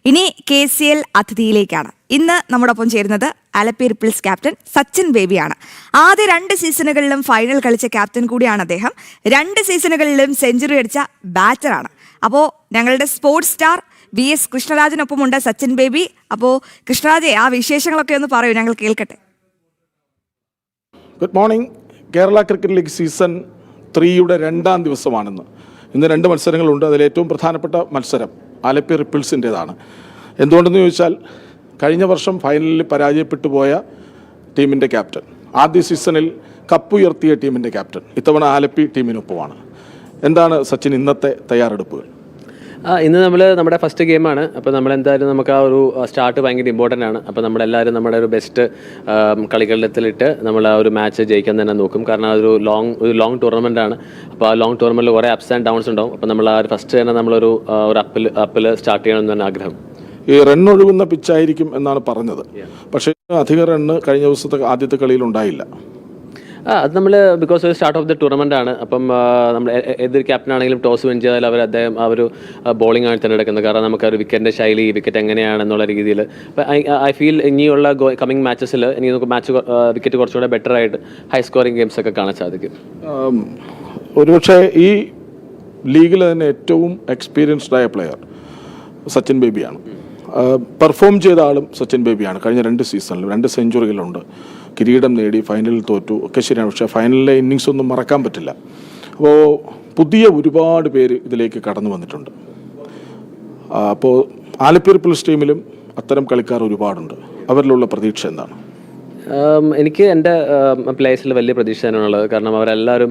ഇനി KCL അതിഥിയിലേക്കാണ്. ഇന്ന് നമ്മോടൊപ്പം ചേരുന്നത് ആലപ്പി റിപ്പിൾസ് ക്യാപ്റ്റൻ സച്ചിൻ ബേബിയാണ്. ആദ്യ 2 സീസണുകളിലും ഫൈനൽ കളിച്ച ക്യാപ്റ്റൻ കൂടിയാണ് അദ്ദേഹം. 2 സീസണുകളിലും സെഞ്ചുറി അടിച്ച ബാറ്ററാണ്. അപ്പോൾ ഞങ്ങളുടെ സ്പോർട്സ് സ്റ്റാർ VS കൃഷ്ണരാജിനൊപ്പമുണ്ട് സച്ചിൻ ബേബി. അപ്പോൾ കൃഷ്ണരാജെ, ആ വിശേഷങ്ങളൊക്കെ ഒന്ന് പറയൂ, ഞങ്ങൾ കേൾക്കട്ടെ. Good morning. Kerala cricket league season 3യുടെ 2ാം ദിവസമാണെന്ന്. ഇന്ന് 2 മത്സരങ്ങളുണ്ട്. അതിലേറ്റവും പ്രധാനപ്പെട്ട മത്സരം ആലപ്പി റിപ്പിൾസിൻ്റേതാണ്. എന്തുകൊണ്ടെന്ന് ചോദിച്ചാൽ, കഴിഞ്ഞ വർഷം ഫൈനലിൽ പരാജയപ്പെട്ടു പോയ ടീമിൻ്റെ ക്യാപ്റ്റൻ, ആദ്യ സീസണിൽ കപ്പുയർത്തിയ ടീമിൻ്റെ ക്യാപ്റ്റൻ ഇത്തവണ ആലപ്പി ടീമിനൊപ്പമാണ്. എന്താണ് സച്ചിൻ ഇന്നത്തെ തയ്യാറെടുപ്പുകൾ? ഇന്ന് നമ്മുടെ ഫസ്റ്റ് ഗെയിമാണ്. അപ്പോൾ നമ്മളെന്തായാലും നമുക്ക് ആ ഒരു സ്റ്റാർട്ട് ഭയങ്കര ഇമ്പോർട്ടൻ്റ് ആണ്. അപ്പോൾ നമ്മളെല്ലാവരും നമ്മുടെ ഒരു ബെസ്റ്റ് കളികളിലിട്ട് നമ്മൾ ആ ഒരു മാച്ച് ജയിക്കാൻ തന്നെ നോക്കും. കാരണം അതൊരു ലോങ് ടൂർണമെൻ്റ് ആണ്. അപ്പോൾ ആ ലോങ് ടൂർണമെൻറ്റിൽ കുറേ അപ്സ് ആൻഡ് ഡൗൺസ് ഉണ്ടാവും. അപ്പോൾ നമ്മൾ ആ ഒരു ഫസ്റ്റ് തന്നെ നമ്മളൊരു അപ്പിൽ സ്റ്റാർട്ട് ചെയ്യണമെന്ന് തന്നെ ആഗ്രഹം. ഈ റൺ ഒഴുകുന്ന പിച്ചായിരിക്കും എന്നാണ് പറഞ്ഞത്. പക്ഷേ അധിക റണ്ണ് കഴിഞ്ഞ ദിവസത്തെ ആദ്യത്തെ കളിയിൽ ഉണ്ടായില്ല. അത് നമ്മൾ because start of the tournament ആണ്. അപ്പം നമ്മൾ ഏതൊരു ക്യാപ്റ്റൻ ആണെങ്കിലും ടോസ് വിൻ ചെയ്താൽ അദ്ദേഹം ആ ഒരു ബോളിംഗ് ആണ് തിരഞ്ഞെടുക്കുന്നത്. കാരണം നമുക്ക് ആ ഒരു വിക്കറ്റിൻ്റെ ശൈലി, വിക്കറ്റ് എങ്ങനെയാണെന്നുള്ള രീതിയിൽ. അപ്പം ഐ ഫീൽ ഇനിയുള്ള കമ്മിങ് മാച്ചസിൽ ഇനി നമുക്ക് വിക്കറ്റ് കുറച്ചുകൂടെ ബെറ്റർ ആയിട്ട് ഹൈ സ്കോറിംഗ് ഗെയിംസ് ഒക്കെ കാണാൻ സാധിക്കും. ഒരുപക്ഷെ ഈ ലീഗിൽ തന്നെ ഏറ്റവും എക്സ്പീരിയൻസ്ഡ് ആയ പ്ലെയർ സച്ചിൻ ബേബിയാണ്. പെർഫോം ചെയ്ത ആളും സച്ചിൻ ബേബിയാണ്. കഴിഞ്ഞ 2 സീസണിലും 2 സെഞ്ചുറികളുണ്ട്. കിരീടം നേടി, ഫൈനലിൽ തോറ്റു ഒക്കെ ശരിയാണ്. പക്ഷേ ഫൈനലിലെ ഇന്നിങ്സ് ഒന്നും മറക്കാൻ പറ്റില്ല. അപ്പോൾ പുതിയ ഒരുപാട് പേര് ഇതിലേക്ക് കടന്നു വന്നിട്ടുണ്ട്. അപ്പോൾ ആലപ്പി റിപ്പിൾസ് ടീമിലും അത്തരം കളിക്കാർ ഒരുപാടുണ്ട്. അവരിലുള്ള പ്രതീക്ഷ എന്താണ്? എനിക്ക് എൻ്റെ പ്ലേയേഴ്സിൽ വലിയ പ്രതീക്ഷ തന്നെയാണുള്ളത്. കാരണം അവരെല്ലാവരും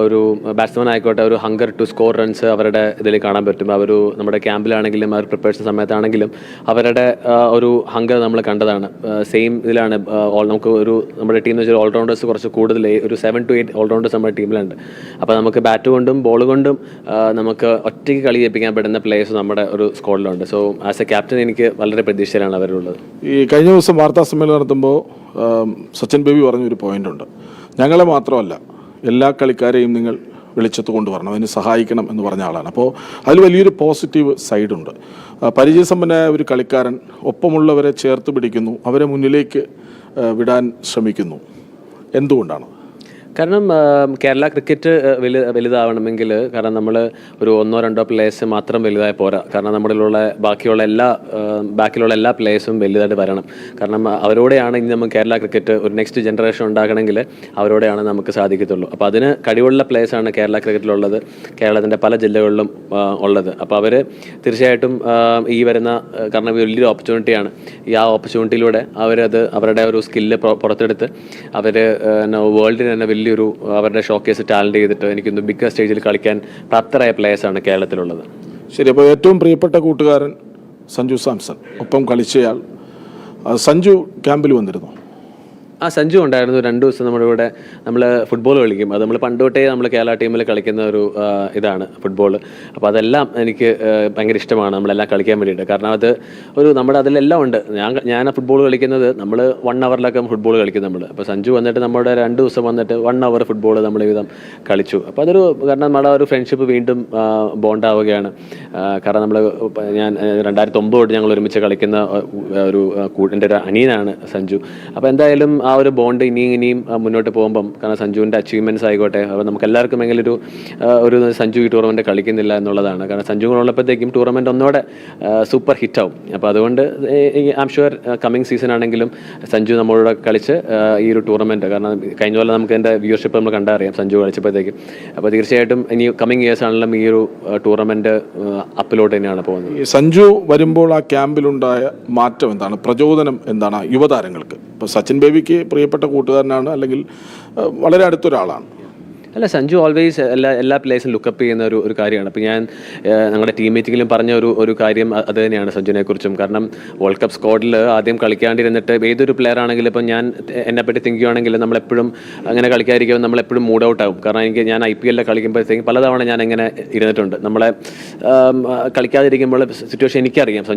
ഒരു ബാറ്റ്സ്മാൻ ആയിക്കോട്ടെ, ഒരു ഹങ്കർ ടു സ്കോർ റൺസ് അവരുടെ ഇതിൽ കാണാൻ പറ്റും. നമ്മുടെ ക്യാമ്പിലാണെങ്കിലും അവർ പ്രിപ്പറേഷൻ സമയത്താണെങ്കിലും അവരുടെ ഒരു ഹങ്കർ നമ്മൾ കണ്ടതാണ്. സെയിം ഇതിലാണ് നമുക്ക് നമ്മുടെ ടീം എന്ന് വെച്ചാൽ ഓൾറൗണ്ടേഴ്സ് കുറച്ച് കൂടുതൽ, ഒരു 7 to 8 ഓൾറൗണ്ടേഴ്സ് നമ്മുടെ ടീമിലുണ്ട്. അപ്പോൾ നമുക്ക് ബാറ്റ് കൊണ്ടും ബോൾ കൊണ്ടും നമുക്ക് ഒറ്റയ്ക്ക് കളി ജയിപ്പിക്കാൻ പറ്റുന്ന പ്ലേയേഴ്സ് നമ്മുടെ ഒരു സ്ക്വാഡിലുണ്ട്. സോ ആസ് എ ക്യാപ്റ്റൻ എനിക്ക് വളരെ പ്രതീക്ഷയിലാണ് അവരുള്ളത്. ഈ കഴിഞ്ഞ ദിവസം വാർത്താ സമ്മേളനം നടത്തുമ്പോൾ സച്ചിൻ ബേബി പറഞ്ഞൊരു പോയിൻ്റുണ്ട്. ഞങ്ങളെ മാത്രമല്ല, എല്ലാ കളിക്കാരെയും നിങ്ങൾ വെളിച്ചത്ത് കൊണ്ടുവരണം, അതിന് സഹായിക്കണം എന്ന് പറഞ്ഞ ആളാണ്. അപ്പോൾ അതിൽ വലിയൊരു പോസിറ്റീവ് സൈഡുണ്ട്. പരിചയസമ്പന്നനായ ഒരു കളിക്കാരൻ ഒപ്പമുള്ളവരെ ചേർത്ത് പിടിക്കുന്നു, അവരെ മുന്നിലേക്ക് വിടാൻ ശ്രമിക്കുന്നു. എന്തുകൊണ്ടാണ്? കാരണം കേരള ക്രിക്കറ്റ് വലുതാവണമെങ്കിൽ, കാരണം നമ്മൾ ഒരു 1-2 പ്ലേയേഴ്സ് മാത്രം വലുതായി പോരാ. കാരണം നമ്മളിലുള്ള ബാക്കിയുള്ള എല്ലാ പ്ലേയേഴ്സും വലുതായിട്ട് വരണം. കാരണം അവരോടെയാണ് ഇനി നമുക്ക് കേരള ക്രിക്കറ്റ് ഒരു നെക്സ്റ്റ് ജനറേഷൻ ഉണ്ടാകണമെങ്കിൽ അവരോടെയാണ് നമുക്ക് സാധിക്കത്തുള്ളൂ. അപ്പോൾ അതിന് കഴിവുള്ള പ്ലേയേഴ്സാണ് കേരള ക്രിക്കറ്റിലുള്ളത്, കേരളത്തിൻ്റെ പല ജില്ലകളിലും ഉള്ളത്. അപ്പോൾ അവർ തീർച്ചയായിട്ടും ഈ വരുന്ന, കാരണം വലിയൊരു ഓപ്പർച്യൂണിറ്റിയാണ്. ഈ ഓപ്പർച്യൂണിറ്റിയിലൂടെ അവരുടെ ഒരു സ്കില്ല് പുറത്തെടുത്ത് അവർ വേൾഡിന് തന്നെ വലിയൊരു അവരുടെ ഷോക്കേസ് ടാലന്റ് ചെയ്തിട്ട് എനിക്കൊന്ന് ബിഗ് സ്റ്റേജിൽ കളിക്കാൻ പ്രാപ്തരായ പ്ലേയേഴ്സാണ് കേരളത്തിലുള്ളത്. ശരി. അപ്പോൾ ഏറ്റവും പ്രിയപ്പെട്ട കൂട്ടുകാരൻ സഞ്ജു സാംസൺ ഒപ്പം കളിച്ചയാൾ സഞ്ജു ക്യാമ്പിൽ വന്നിരുന്നു. സഞ്ജു ഉണ്ടായിരുന്നു. 2 ദിവസം നമ്മുടെ ഇവിടെ നമ്മൾ ഫുട്ബോൾ കളിക്കും. അത് നമ്മൾ പണ്ട് തൊട്ടേ നമ്മൾ കേരള ടീമിൽ കളിക്കുന്ന ഒരു ഇതാണ് ഫുട്ബോൾ. അപ്പോൾ അതെല്ലാം എനിക്ക് ഭയങ്കര ഇഷ്ടമാണ്, നമ്മളെല്ലാം കളിക്കാൻ വേണ്ടിയിട്ട്. കാരണം നമ്മുടെ അതിലെല്ലാം ഉണ്ട്. ഞാൻ ഫുട്ബോൾ കളിക്കുന്നത് നമ്മൾ 1 hourലൊക്കെ ഫുട്ബോൾ കളിക്കും നമ്മൾ. അപ്പോൾ സഞ്ജു വന്നിട്ട് നമ്മുടെ 2 ദിവസം വന്നിട്ട് 1 hour ഫുട്ബോൾ നമ്മൾ വിധം കളിച്ചു. അപ്പോൾ കാരണം നമ്മുടെ ഒരു ഫ്രണ്ട്ഷിപ്പ് വീണ്ടും ബോണ്ടാവുകയാണ്. കാരണം ഞാൻ 2009 തൊട്ട് ഞങ്ങൾ ഒരുമിച്ച് കളിക്കുന്ന എൻ്റെ ഒരു അനിയനാണ് സഞ്ജു. അപ്പോൾ എന്തായാലും ആ ഒരു ബോണ്ട് ഇനിയും മുന്നോട്ട് പോകുമ്പം, കാരണം സഞ്ജുവിൻ്റെ അച്ചീവ്മെൻറ്റ്സ് ആയിക്കോട്ടെ, അപ്പോൾ നമുക്ക് എല്ലാവർക്കും എങ്കിലും ഒരു സഞ്ജു ഈ ടൂർണമെൻറ്റ് കളിക്കുന്നില്ല എന്നുള്ളതാണ്. കാരണം സഞ്ജു ഉള്ളപ്പോഴത്തേക്കും ടൂർണമെൻറ്റ് ഒന്നുകൂടെ സൂപ്പർ ഹിറ്റ് ആവും. അപ്പോൾ അതുകൊണ്ട് I am sure coming season ആണെങ്കിലും സഞ്ജു നമ്മളോട് കളിച്ച് ഈ ഒരു ടൂർണമെൻറ്റ്, കാരണം കഴിഞ്ഞ പോലെ നമുക്ക് എൻ്റെ വ്യൂവർഷിപ്പ് നമ്മൾ കണ്ടറിയാം സഞ്ജു കളിച്ചപ്പോഴത്തേക്കും. അപ്പോൾ തീർച്ചയായിട്ടും ഇനി കമ്മിങ് ഇയേഴ്സ് ആണെങ്കിലും ഈ ഒരു ടൂർണമെൻറ്റ് അപ്പിലോട്ട് തന്നെയാണ് പോകുന്നത്. സഞ്ജു വരുമ്പോൾ ആ ക്യാമ്പിലുണ്ടായ മാറ്റം എന്താണ്, പ്രചോദനം എന്താണ് യുവതാരങ്ങൾക്ക്? ഇപ്പോൾ സച്ചിൻ ബേബിക്ക് പ്രിയപ്പെട്ട കൂട്ടുകാരനാണ്, അല്ലെങ്കിൽ വളരെ അടുത്തൊരാളാണ്. അല്ല, സഞ്ജു ഓൾവേസ് എല്ലാ പ്ലേയേഴ്സും ലുക്കപ്പ് ചെയ്യുന്ന ഒരു കാര്യമാണ്. അപ്പോൾ ഞാൻ ഞങ്ങളുടെ ടീം മീറ്റിങ്ങിലും പറഞ്ഞ ഒരു കാര്യം അത് തന്നെയാണ് സഞ്ജുവിനെക്കുറിച്ചും. കാരണം വേൾഡ് കപ്പ് സ്ക്വാഡിൽ ആദ്യം കളിക്കാണ്ടിരുന്നിട്ട് ഏതൊരു പ്ലെയർ ആണെങ്കിലും, ഇപ്പം ഞാൻ എന്നെപ്പറ്റി തിങ്ക് ചെയ്യുകയാണെങ്കിൽ നമ്മളെപ്പോഴും അങ്ങനെ കളിക്കാതിരിക്കുമ്പോൾ നമ്മളെപ്പോഴും മൂഡ് ഔട്ട് ആവും. കാരണം ഞാൻ IPL കളിക്കുമ്പോഴത്തേക്കും പലതവണ ഞാൻ അങ്ങനെ ഇരുന്നിട്ടുണ്ട്. നമ്മളെ കളിക്കാതിരിക്കുമ്പോൾ സിറ്റുവേഷൻ എനിക്കറിയാം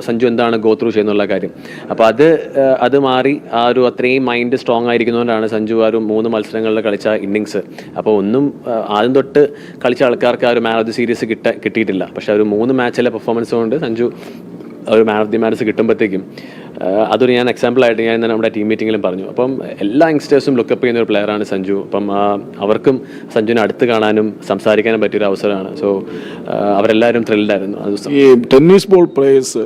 സഞ്ജു എന്താണ് ഗോ ത്രൂ ചെയ്യുന്നുള്ള കാര്യം. അപ്പോൾ അത് മാറി അത്രയും മൈൻഡ് സ്ട്രോങ് ആയിരിക്കുന്നതുകൊണ്ടാണ് സഞ്ജു 3 മത്സരങ്ങളിൽ കളിച്ച ഇന്നിങ്സ് അപ്പോൾ ഒന്നും ആദ്യം തൊട്ട് കളിച്ച ആൾക്കാർക്ക് ആ ഒരു മാൻ ഓഫ് ദി സീരീസ് കിട്ടിയിട്ടില്ല. പക്ഷെ ഒരു 3 മാച്ചിലെ പെർഫോമൻസ് കൊണ്ട് സഞ്ജു ഒരു മാൻ ഓഫ് ദി മാച്ച് കിട്ടുമ്പോഴത്തേക്കും അതൊരു ഞാൻ എക്സാമ്പിളായിട്ട് ഞാൻ ഇന്ന് നമ്മുടെ ടീം മീറ്റിങ്ങിലും പറഞ്ഞു. അപ്പം എല്ലാ യങ്സ്റ്റേഴ്സും ലുക്കപ്പ് ചെയ്യുന്ന ഒരു പ്ലെയറാണ് സഞ്ജു. അപ്പം അവർക്കും സഞ്ജുവിനെ അടുത്ത് കാണാനും സംസാരിക്കാനും പറ്റിയൊരു അവസരമാണ്. സോ അവരെല്ലാവരും ത്രില്ഡായിരുന്നു ആ ദിവസം. ഈ ടെന്നീസ് ബോൾ പ്ലേയേഴ്സ്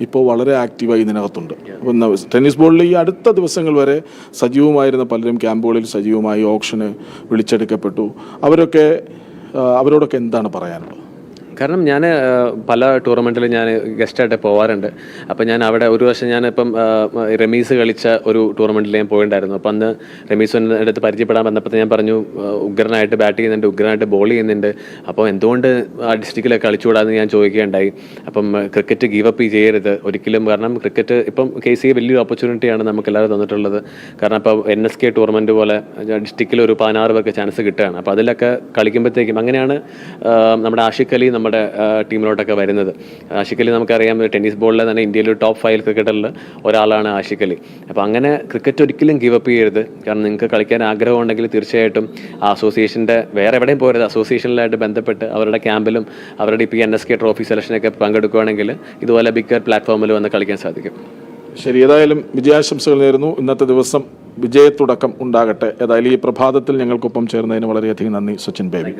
ഇപ്പോൾ വളരെ ആക്റ്റീവായി ഇതിനകത്തുണ്ട്. അപ്പം ടെന്നീസ് ബോളിൽ ഈ അടുത്ത ദിവസങ്ങൾ വരെ സജീവമായിരുന്ന പലരും ക്യാമ്പുകളിൽ സജീവമായി ഓപ്ഷന് വിളിച്ചെടുക്കപ്പെട്ടു. അവരോടൊക്കെ എന്താണ് പറയാനുള്ളത്? കാരണം ഞാൻ പല ടൂർണമെൻറ്റിൽ ഞാൻ ഗസ്റ്റായിട്ട് പോകാറുണ്ട്. അപ്പം ഞാൻ അവിടെ ഒരു വർഷം ഞാനിപ്പം റമീസ് കളിച്ച ഒരു ടൂർണമെൻറ്റിൽ ഞാൻ പോയിട്ടുണ്ടായിരുന്നു. അപ്പം അന്ന് റമീസ് എൻ്റെ അടുത്ത് പരിചയപ്പെടാൻ വന്നപ്പോൾ ഞാൻ പറഞ്ഞു, ഉഗ്രനായിട്ട് ബാറ്റ് ചെയ്യുന്നുണ്ട്, ഉഗ്രനായിട്ട് ബോൾ ചെയ്യുന്നുണ്ട്, അപ്പോൾ എന്തുകൊണ്ട് ആ ഡിസ്ട്രിക്റ്റിലൊക്കെ കളിച്ചുകൂടാന്ന് ഞാൻ ചോദിക്കുകയുണ്ടായി. അപ്പം ക്രിക്കറ്റ് ഗീവപ്പ് ചെയ്യരുത് ഒരിക്കലും, കാരണം ക്രിക്കറ്റ് ഇപ്പം KCA വലിയൊരു ഓപ്പർച്യൂണിറ്റിയാണ് നമുക്ക് എല്ലാവരും തന്നിട്ടുള്ളത്. കാരണം ഇപ്പോൾ NSK ടൂർണമെൻറ്റ് പോലെ ഡിസ്ട്രിക്റ്റിൽ ഒരു 16 പേർക്ക് ചാൻസ് കിട്ടുകയാണ്. അപ്പോൾ അതിലൊക്കെ കളിക്കുമ്പോഴത്തേക്കും അങ്ങനെയാണ് നമ്മുടെ ആഷിഖ് അലി നമ്മുടെ ടീമിലോട്ടൊക്കെ വരുന്നത്. ആഷിഖ് അലി നമുക്കറിയാം ടെന്നീസ് ബോളിലെ തന്നെ ഇന്ത്യയിലെ ടോപ്പ് 5 ക്രിക്കറ്ററിൽ ഒരാളാണ് ആഷിഖ് അലി. അപ്പോൾ അങ്ങനെ ക്രിക്കറ്റ് ഒരിക്കലും ഗിവപ്പ് ചെയ്യരുത്. കാരണം നിങ്ങൾക്ക് കളിക്കാൻ ആഗ്രഹം ഉണ്ടെങ്കിൽ തീർച്ചയായിട്ടും ആ അസോസിയേഷൻ്റെ വേറെ എവിടെയും പോരുത്, അസോസിയേഷനിലായിട്ട് ബന്ധപ്പെട്ട് അവരുടെ ക്യാമ്പിലും അവരുടെ ഇപ്പോൾ NSK ട്രോഫി സെലക്ഷനൊക്കെ പങ്കെടുക്കുകയാണെങ്കിൽ ഇതുപോലെ ബിഗ് പ്ലാറ്റ്ഫോമിൽ വന്ന് കളിക്കാൻ സാധിക്കും. ശരി, ഏതായാലും വിജയാശംസകൾ നേരുന്നു. ഇന്നത്തെ ദിവസം വിജയത്തുടക്കം ഉണ്ടാകട്ടെ. ഏതായാലും ഈ പ്രഭാതത്തിൽ ഞങ്ങൾക്കൊപ്പം ചേർന്നതിന് വളരെയധികം നന്ദി സച്ചിൻ ബേബി.